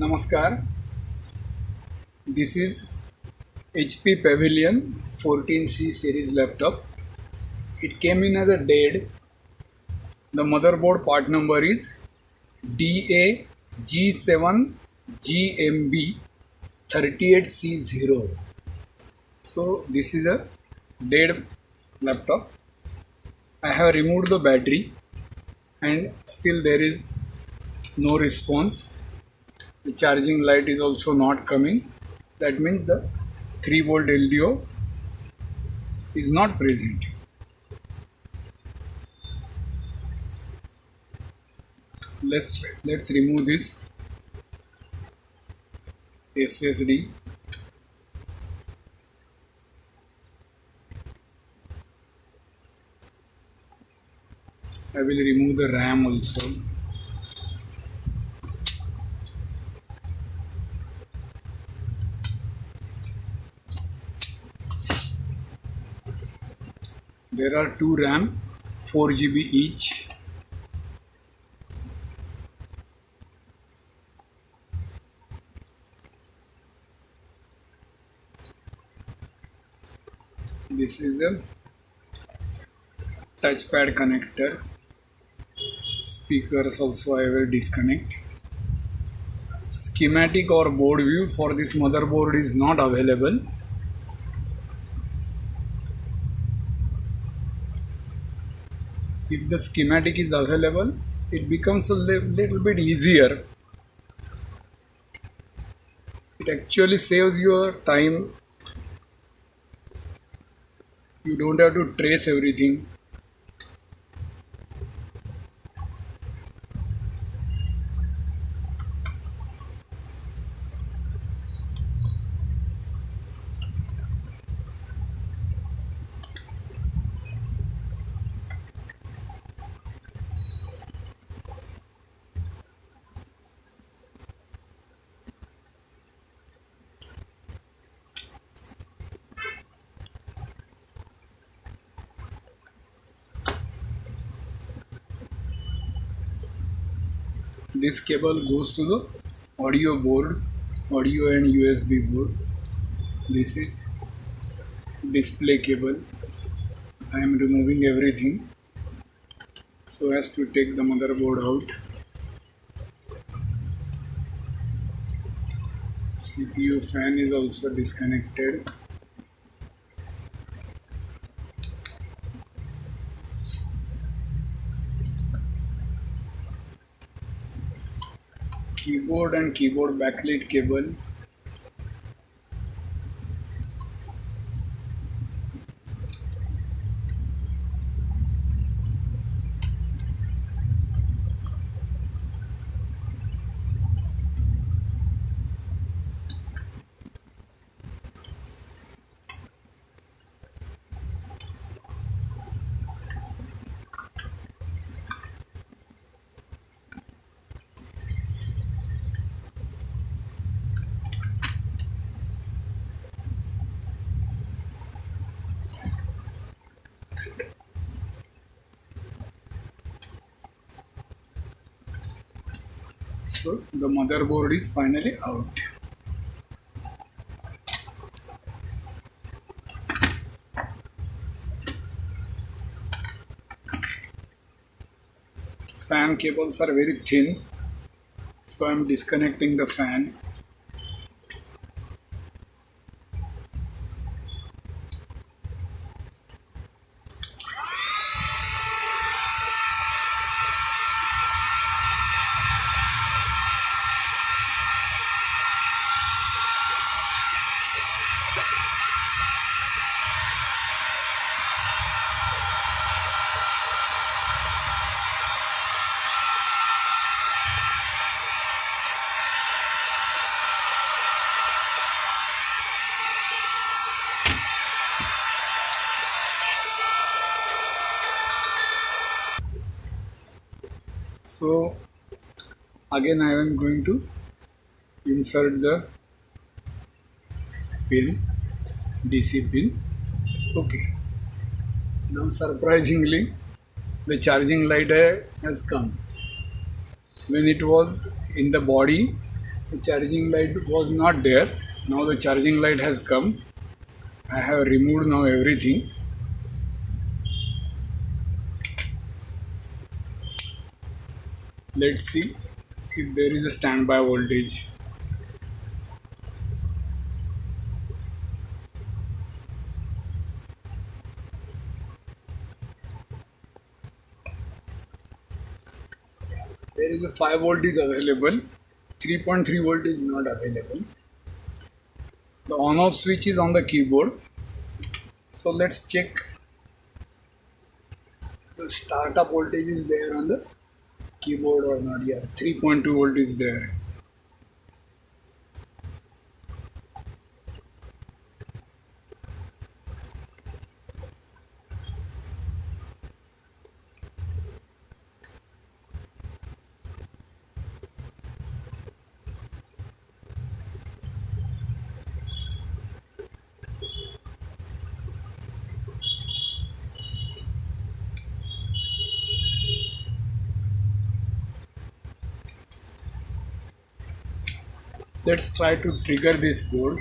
Namaskar. This is HP Pavilion 14C series laptop. It came in as a dead. The motherboard part number is DAG7GMB38C0. So this is a dead laptop. I have removed the battery and still there is no response. The charging light is also not coming. That means the 3V LDO is not present. Let's remove this SSD. I will remove the RAM also. There are two RAM, 4GB each. This is a touchpad connector. Speakers also I will disconnect. Schematic or board view for this motherboard is not available. If the schematic is available, it becomes a little bit easier. It actually saves your time. You don't have to trace everything. This cable goes to the audio board, audio and USB board. This is display cable. I am removing everything so as to take the motherboard out. CPU fan is also disconnected. Keyboard and keyboard backlit cable. So the motherboard is finally out. Fan cables are very thin, so I am disconnecting the fan. So again I am going to insert the pin, DC pin. Okay. Now surprisingly the charging light has come. When it was in the body, The charging light was not there. Now the charging light has come. I have removed now everything. Let's see if there is a standby voltage. There is a 5 volt is available. 3.3 volt is not available. The on off switch is on the keyboard. So let's check the startup voltage is there on the keyboard or not. Yeah, 3.2 volt is there. Let's try to trigger this board.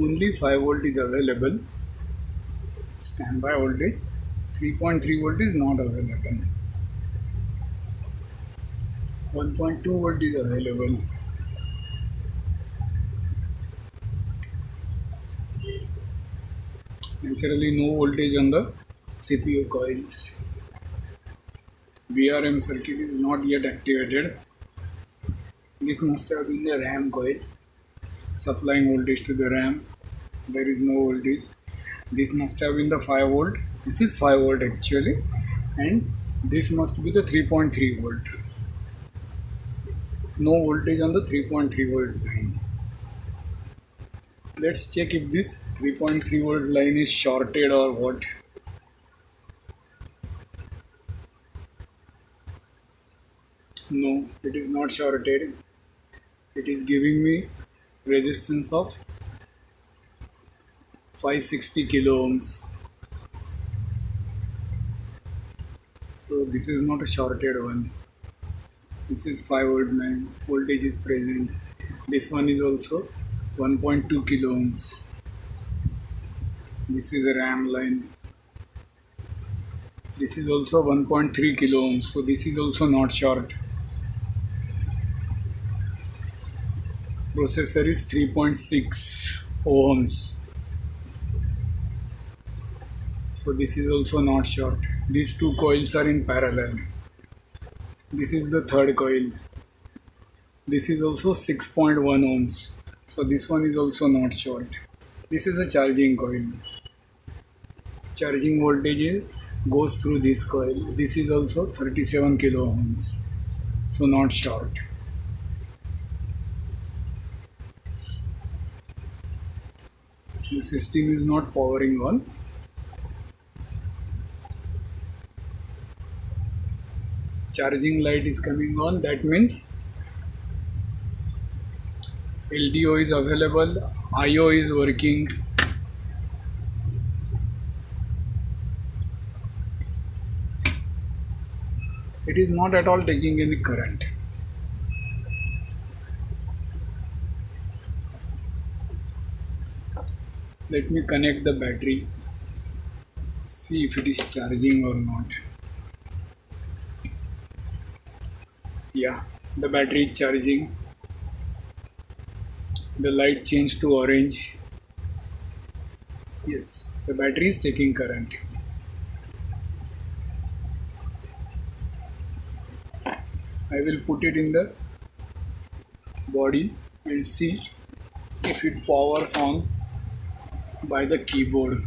Only 5 volt is available. Standby voltage 3.3 volt is not available. 1.2 volt is available. Naturally no voltage on the CPU coils. VRM circuit is not yet activated. This must have been the RAM coil supplying voltage to the RAM. There is no voltage. This must have been the 5 volt. This is 5 volt actually, and this must be the 3.3 volt. No voltage on the 3.3 volt line. Let's check if this 3.3 volt line is shorted or what. No, it is not shorted. It is giving me resistance of 560 kilo ohms. So this is not a shorted one. This is 5 volt line. Voltage is present. This one is also 1.2 kilo ohms. This is a RAM line. This is also 1.3 kilo ohms. So this is also not short. Processor is 3.6 ohms. So this is also not short. These two coils are in parallel. This is the third coil. This is also 6.1 ohms. So this one is also not short. This is a charging coil. Charging voltage goes through this coil. This is also 37 kilo ohms. So not short. The system is not powering on. Charging light is coming on. That means LDO is available. IO is working. It is not at all taking any current. Let me connect the battery. See if it is charging or not. Yeah, the battery is charging. The light changed to orange. Yes, the battery is taking current. I will put it in the body and see if it powers on by the keyboard.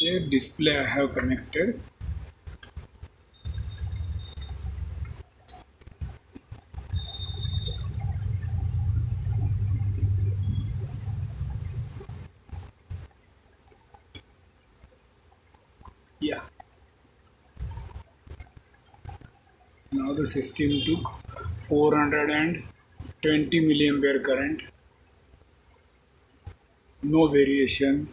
A display I have connected. Yeah. Now the system took 420 milliampere current. No variation.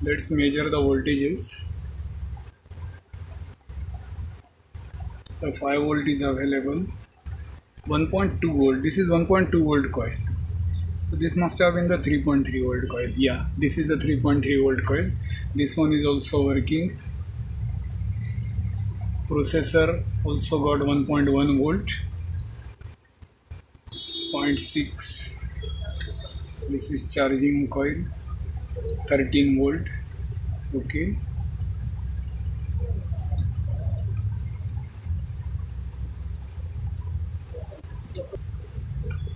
Let's measure the voltages. The 5 volt is available. 1.2 volt. This is 1.2 volt coil. So this must have been the 3.3 volt coil. Yeah, this is the 3.3 volt coil. This one is also working. Processor also got 1.1 volt. 0.6. This is charging coil. 13 volt. Okay.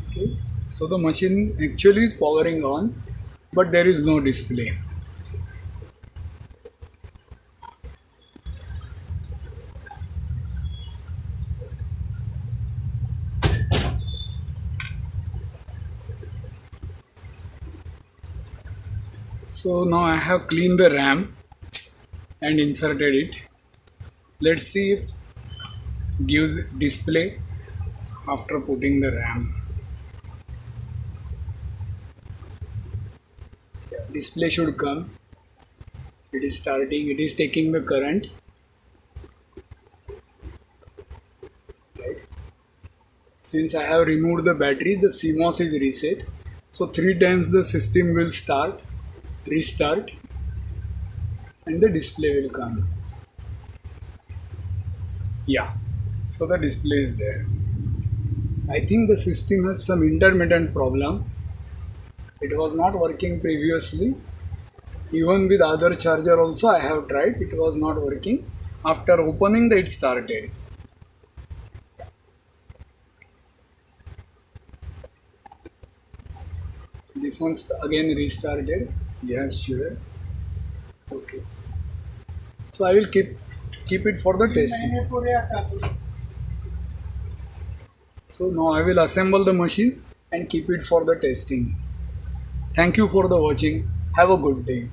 Okay. So the machine actually is powering on, but there is no display. So now I have cleaned the RAM and inserted it. Let's see if gives display after putting the RAM. Display should come. It is starting. It is taking the current. Right. Since I have removed the battery, the CMOS is reset. So 3 times the system will start, restart, and the display will come. Yeah. So the display is there. I think the system has some intermittent problem. It was not working previously. Even with other charger also I have tried. It was not working. After opening it started. This one's again restarted. Yeah, sure. Okay. So I will keep it for the testing. So now I will assemble the machine and keep it for the testing. Thank you for the watching. Have a good day.